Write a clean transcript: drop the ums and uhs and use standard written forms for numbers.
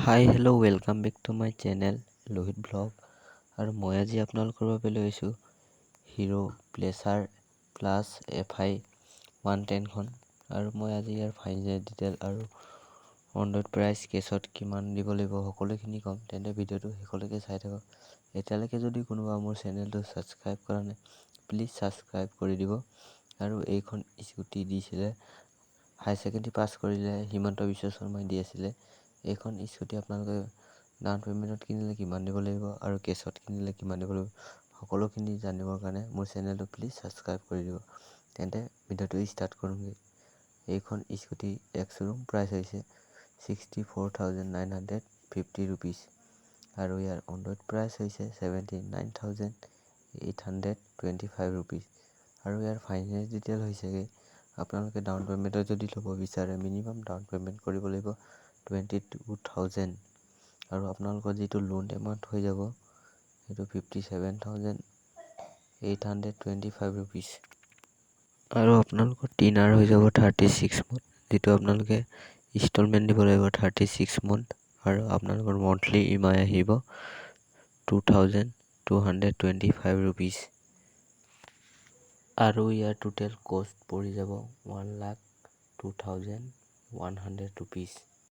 High hello' welcome back to my channel Lohit blog. আৰু মই আজি আপোনালোকৰ বাবে লৈ আহিছোঁ হিৰো প্লেচাৰ প্লাছ FI 110খন। আৰু মই আজি ইয়াৰ ফাইনেল ডিটেইল আৰু অন-ৰ'ড প্ৰাইচ কেছত কিমান দিব লাগিব সকলোখিনি ক'ম, তেন্তে ভিডিঅ'টো শেষলৈকে চাই থাকক। এতিয়ালৈকে যদি কোনোবা মোৰ চেনেলটো ছাবস্ক্ৰাইব কৰা নাই, প্লিজ ছাবস্ক্ৰাইব কৰি দিব। আৰু এইখন স্কুটি দিছিলে হায়াৰ ছেকেণ্ডেৰী পাছ কৰিলে হিমন্ত বিশ্ব শৰ্মাই দি আছিলে। এইখন স্কুটি আপোনালোকে ডাউন পে'মেণ্টত কিনিলে কিমান দিব লাগিব আৰু কেছত কিনিলে কিমান দিব লাগিব সকলোখিনি জানিবৰ কাৰণে মোৰ চেনেলটো প্লিজ ছাবস্ক্ৰাইব কৰি দিব। তেন্তে ভিডিঅ'টো ষ্টাৰ্ট কৰোঁগৈ। এইখন স্কুটি এক্স-শ্ব'ৰুম প্ৰাইচ হৈছে 64,950 ৰুপিজ আৰু ইয়াৰ অন-ৰ'ড প্ৰাইচ হৈছে 79,825 ৰুপিজ। আৰু ইয়াৰ ফাইনেন্স ডিটেইল হৈছেগৈ আপোনালোকে ডাউন পে'মেণ্টত যদি ল'ব বিচাৰে মিনিমাম ডাউন পে'মেণ্ট কৰিব লাগিব 22,000 আৰু আপোনালোকৰ যিটো লোন এমাউণ্ট হৈ যাব সেইটো 57,825 ৰুপিজ। আৰু আপোনালোকৰ টিনাৰ হৈ যাব 36 মান্থ, যিটো আপোনালোকে ইনষ্টলমেণ্ট দিব লাগিব 36 মান্থ। আৰু আপোনালোকৰ মন্থলি EMI আহিব 2,225 ৰুপিজ। আৰু ইয়াৰ টোটেল কষ্ট পৰি যাব 1,02,100 ৰুপিজ।